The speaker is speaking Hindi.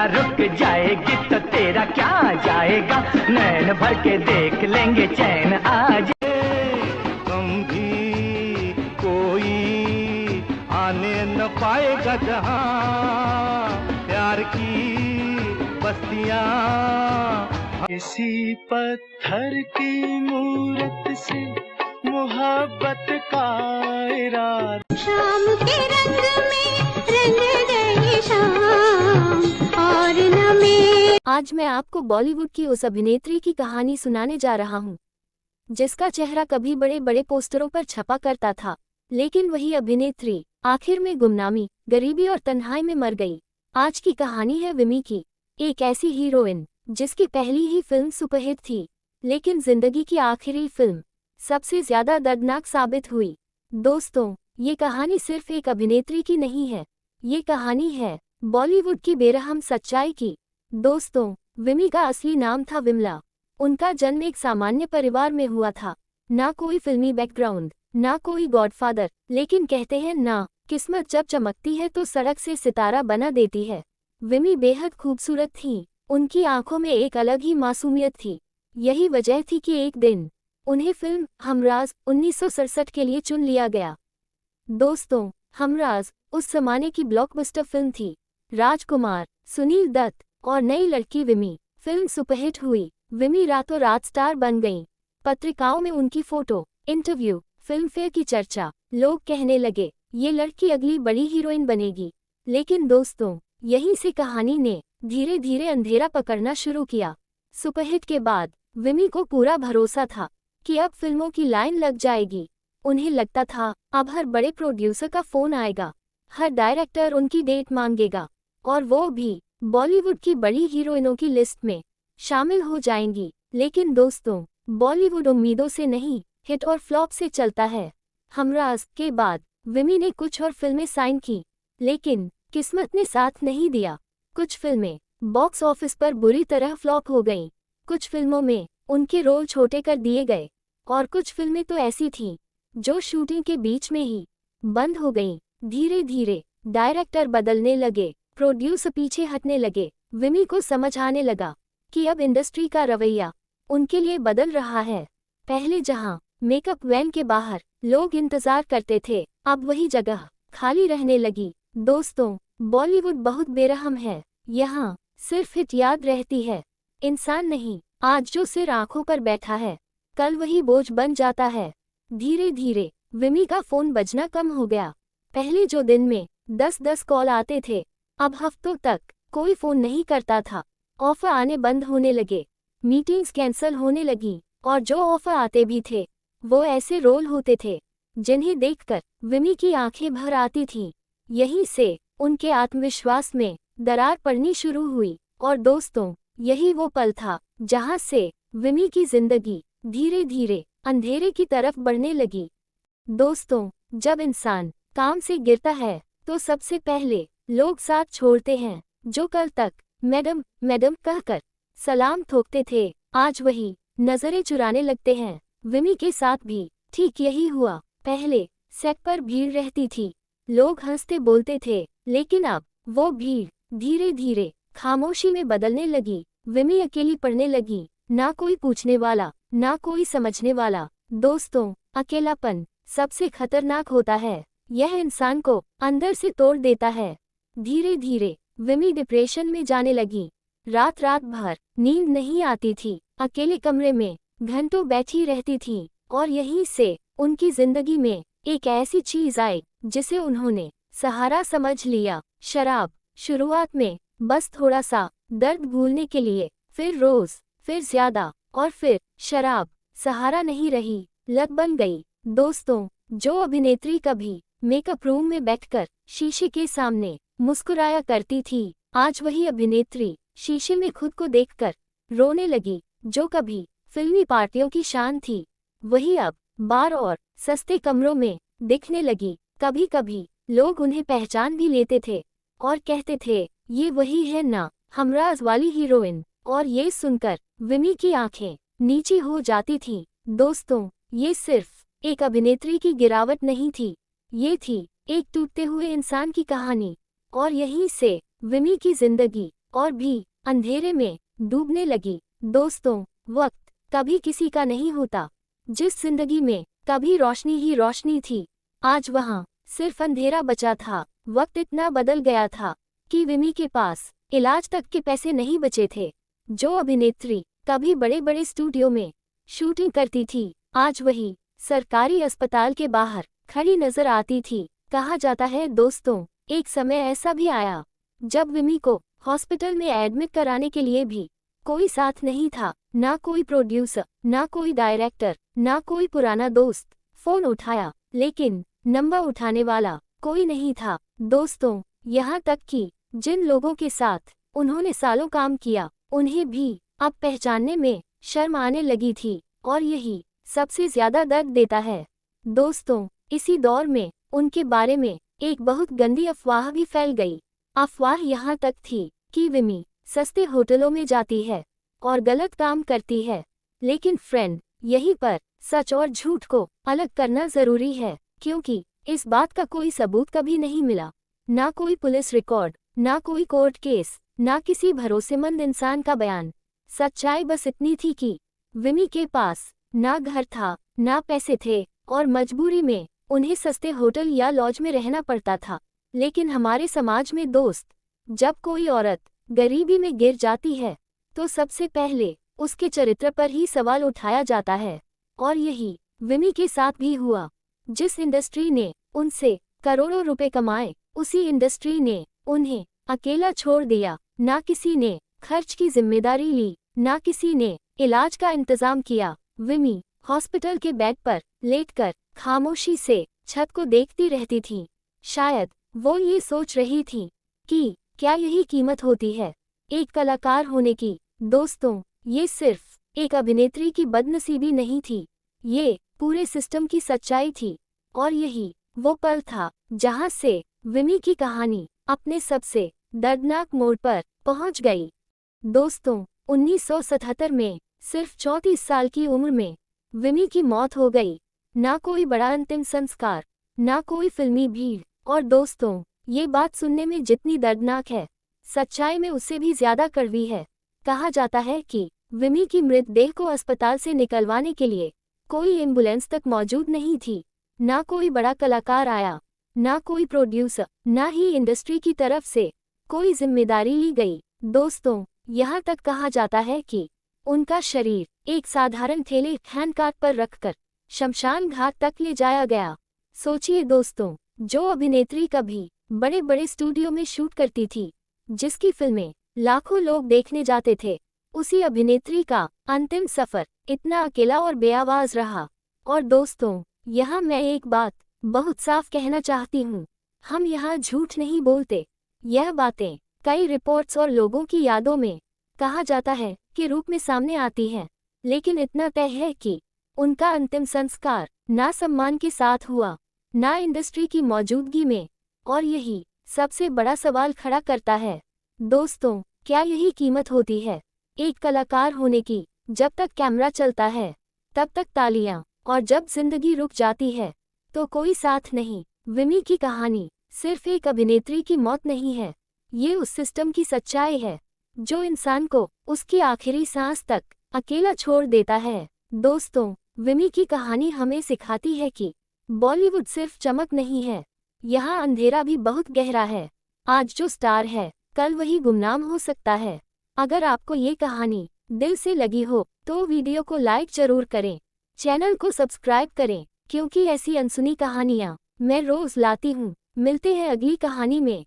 रुक जाएगी तो तेरा क्या जाएगा, नैन भर के देख लेंगे चैन आ जाए। कम भी कोई आने न पाएगा जहां प्यार की बस्तियां। किसी पत्थर की मूरत से मोहब्बत का इरादा, शाम के रंग में रंग गई शाम और न में। आज मैं आपको बॉलीवुड की उस अभिनेत्री की कहानी सुनाने जा रहा हूँ जिसका चेहरा कभी बड़े बड़े पोस्टरों पर छपा करता था, लेकिन वही अभिनेत्री आखिर में गुमनामी, गरीबी और तन्हाई में मर गई। आज की कहानी है विमी की, एक ऐसी हीरोइन जिसकी पहली ही फिल्म सुपरहिट थी, लेकिन जिंदगी की आखिरी फिल्म सबसे ज्यादा दर्दनाक साबित हुई। दोस्तों, ये कहानी सिर्फ एक अभिनेत्री की नहीं है, ये कहानी है बॉलीवुड की बेरहम सच्चाई की। दोस्तों, विमी का असली नाम था विमला। उनका जन्म एक सामान्य परिवार में हुआ था, ना कोई फिल्मी बैकग्राउंड, ना कोई गॉडफादर, लेकिन कहते हैं ना, किस्मत जब चमकती है तो सड़क से सितारा बना देती है। विमी बेहद खूबसूरत थीं, उनकी आंखों में एक अलग ही मासूमियत थी। यही वजह थी कि एक दिन उन्हें फिल्म हमराज 1967 के लिए चुन लिया गया। दोस्तों, हमराज उस जमाने की ब्लॉकबस्टर फिल्म थी। राजकुमार, सुनील दत्त और नई लड़की विमी। फिल्म सुपरहिट हुई, विमी रातों रात स्टार बन गईं। पत्रिकाओं में उनकी फोटो, इंटरव्यू, फिल्म फेयर की चर्चा। लोग कहने लगे ये लड़की अगली बड़ी हीरोइन बनेगी। लेकिन दोस्तों, यहीं से कहानी ने धीरे धीरे अंधेरा पकड़ना शुरू किया। सुपरहिट के बाद विमी को पूरा भरोसा था कि अब फिल्मों की लाइन लग जाएगी। उन्हें लगता था अब हर बड़े प्रोड्यूसर का फोन आएगा, हर डायरेक्टर उनकी डेट मांगेगा, और वो भी बॉलीवुड की बड़ी हीरोइनों की लिस्ट में शामिल हो जाएंगी। लेकिन दोस्तों, बॉलीवुड उम्मीदों से नहीं, हिट और फ्लॉप से चलता है। हमराज के बाद विमी ने कुछ और फिल्में साइन की, लेकिन किस्मत ने साथ नहीं दिया। कुछ फिल्में बॉक्स ऑफिस पर बुरी तरह फ्लॉप हो गईं, कुछ फिल्मों में उनके रोल छोटे कर दिए गए, और कुछ फिल्में तो ऐसी थीं जो शूटिंग के बीच में ही बंद हो गईं। धीरे धीरे डायरेक्टर बदलने लगे, प्रोड्यूसर पीछे हटने लगे। विमी को समझ आने लगा कि अब इंडस्ट्री का रवैया उनके लिए बदल रहा है। पहले जहां मेकअप वैन के बाहर लोग इंतजार करते थे, अब वही जगह खाली रहने लगी। दोस्तों, बॉलीवुड बहुत बेरहम है। यहाँ सिर्फ हिट याद रहती है, इंसान नहीं। आज जो सिर आंखों पर बैठा है, कल वही बोझ बन जाता है। धीरे धीरे विमी का फोन बजना कम हो गया। पहले जो दिन में 10-10 कॉल आते थे, अब हफ्तों तक कोई फोन नहीं करता था। ऑफर आने बंद होने लगे, मीटिंग्स कैंसिल होने लगी, और जो ऑफर आते भी थे वो ऐसे रोल होते थे जिन्हें देखकर विमी की आंखें भर आती थीं। यहीं से उनके आत्मविश्वास में दरार पड़नी शुरू हुई। और दोस्तों, यही वो पल था जहां से विमी की जिंदगी धीरे धीरे अंधेरे की तरफ बढ़ने लगी। दोस्तों, जब इंसान काम से गिरता है तो सबसे पहले लोग साथ छोड़ते हैं। जो कल तक मैडम मैडम कहकर सलाम ठोकते थे, आज वही नजरें चुराने लगते हैं। विमी के साथ भी ठीक यही हुआ। पहले सेट पर भीड़ रहती थी, लोग हंसते बोलते थे, लेकिन अब वो भीड़ धीरे धीरे खामोशी में बदलने लगी। विमी अकेली पड़ने लगी, ना कोई पूछने वाला, ना कोई समझने वाला। दोस्तों, अकेलापन सबसे खतरनाक होता है, यह इंसान को अंदर से तोड़ देता है। धीरे धीरे विमी डिप्रेशन में जाने लगी। रात रात भर नींद नहीं आती थी, अकेले कमरे में घंटों बैठी रहती थी, और यहीं से उनकी जिंदगी में एक ऐसी चीज आई जिसे उन्होंने सहारा समझ लिया, शराब। शुरुआत में बस थोड़ा सा दर्द भूलने के लिए, फिर रोज, फिर ज्यादा, और फिर शराब सहारा नहीं रही, लत बन गई। दोस्तों, जो अभिनेत्री कभी मेकअप रूम में बैठकर शीशे के सामने मुस्कुराया करती थी, आज वही अभिनेत्री शीशे में खुद को देखकर रोने लगी। जो कभी फिल्मी पार्टियों की शान थी, वही अब बार और सस्ते कमरों में दिखने लगी। कभी कभी लोग उन्हें पहचान भी लेते थे और कहते थे, ये वही है ना, हमराज वाली हीरोइन। और ये सुनकर विमी की आंखें नीची हो जाती थीं। दोस्तों, ये सिर्फ एक अभिनेत्री की गिरावट नहीं थी, ये थी एक टूटते हुए इंसान की कहानी। और यहीं से विमी की जिंदगी और भी अंधेरे में डूबने लगी। दोस्तों, वक्त कभी किसी का नहीं होता। जिस जिंदगी में कभी रोशनी ही रोशनी थी, आज वहां सिर्फ अंधेरा बचा था। वक्त इतना बदल गया था कि विमी के पास इलाज तक के पैसे नहीं बचे थे। जो अभिनेत्री कभी बड़े बड़े स्टूडियो में शूटिंग करती थी, आज वही सरकारी अस्पताल के बाहर खड़ी नजर आती थी। कहा जाता है दोस्तों, एक समय ऐसा भी आया जब विमी को हॉस्पिटल में एडमिट कराने के लिए भी कोई साथ नहीं था। ना कोई प्रोड्यूसर, ना कोई डायरेक्टर, ना कोई पुराना दोस्त फोन उठाया, लेकिन नंबर उठाने वाला कोई नहीं था। दोस्तों, यहाँ तक कि जिन लोगों के साथ उन्होंने सालों काम किया, उन्हें भी अब पहचानने में शर्म आने लगी थी, और यही सबसे ज्यादा दर्द देता है। दोस्तों, इसी दौर में उनके बारे में एक बहुत गंदी अफवाह भी फैल गई। अफवाह यहाँ तक थी कि विमी सस्ते होटलों में जाती है और गलत काम करती है। लेकिन फ्रेंड, यहीं पर सच और झूठ को अलग करना जरूरी है, क्योंकि इस बात का कोई सबूत कभी नहीं मिला। ना कोई पुलिस रिकॉर्ड, ना कोई कोर्ट केस, ना किसी भरोसेमंद इंसान का बयान। सच्चाई बस इतनी थी कि विमी के पास ना घर था, ना पैसे थे, और मजबूरी में उन्हें सस्ते होटल या लॉज में रहना पड़ता था। लेकिन हमारे समाज में दोस्त, जब कोई औरत गरीबी में गिर जाती है तो सबसे पहले उसके चरित्र पर ही सवाल उठाया जाता है। और यही विमी के साथ भी हुआ। जिस इंडस्ट्री ने उनसे करोड़ों रुपए कमाए, उसी इंडस्ट्री ने उन्हें अकेला छोड़ दिया। ना किसी ने खर्च की जिम्मेदारी ली, ना किसी ने इलाज का इंतजाम किया। विमी हॉस्पिटल के बेड पर लेटकर खामोशी से छत को देखती रहती थी। शायद वो ये सोच रही थी कि क्या यही कीमत होती है एक कलाकार होने की। दोस्तों, ये सिर्फ एक अभिनेत्री की बदनसीबी नहीं थी, ये पूरे सिस्टम की सच्चाई थी। और यही वो पल था जहां से विमी की कहानी अपने सबसे दर्दनाक मोड़ पर पहुंच गई। दोस्तों, 1977 में सिर्फ 34 साल की उम्र में विमी की मौत हो गई। ना कोई बड़ा अंतिम संस्कार, ना कोई फिल्मी भीड़। और दोस्तों, ये बात सुनने में जितनी दर्दनाक है, सच्चाई में उससे भी ज्यादा कड़वी है। कहा जाता है कि विमी की मृतदेह को अस्पताल से निकलवाने के लिए कोई एम्बुलेंस तक मौजूद नहीं थी। ना कोई बड़ा कलाकार आया, ना कोई प्रोड्यूसर, ना ही इंडस्ट्री की तरफ से कोई जिम्मेदारी ली गई। दोस्तों, यहाँ तक कहा जाता है कि उनका शरीर एक साधारण थैले हैंडकार्ट पर रखकर शमशान घाट तक ले जाया गया। सोचिए दोस्तों, जो अभिनेत्री कभी बड़े बड़े स्टूडियो में शूट करती थी, जिसकी फिल्में लाखों लोग देखने जाते थे, उसी अभिनेत्री का अंतिम सफर इतना अकेला और बेआवाज रहा। और दोस्तों, यहाँ मैं एक बात बहुत साफ कहना चाहती हूँ, हम यहाँ झूठ नहीं बोलते। यह बातें कई रिपोर्ट्स और लोगों की यादों में कहा जाता है कि रूप में सामने आती हैं, लेकिन इतना तय है कि उनका अंतिम संस्कार ना सम्मान के साथ हुआ, ना इंडस्ट्री की मौजूदगी में। और यही सबसे बड़ा सवाल खड़ा करता है, दोस्तों, क्या यही कीमत होती है एक कलाकार होने की? जब तक कैमरा चलता है तब तक तालियां, और जब जिंदगी रुक जाती है तो कोई साथ नहीं। विमी की कहानी सिर्फ एक अभिनेत्री की मौत नहीं है, ये उस सिस्टम की सच्चाई है जो इंसान को उसकी आखिरी सांस तक अकेला छोड़ देता है। दोस्तों, विमी की कहानी हमें सिखाती है कि बॉलीवुड सिर्फ चमक नहीं है, यहाँ अंधेरा भी बहुत गहरा है। आज जो स्टार है, कल वही गुमनाम हो सकता है। अगर आपको ये कहानी दिल से लगी हो तो वीडियो को लाइक जरूर करें, चैनल को सब्सक्राइब करें, क्योंकि ऐसी अनसुनी कहानियाँ मैं रोज लाती हूँ। मिलते हैं अगली कहानी में।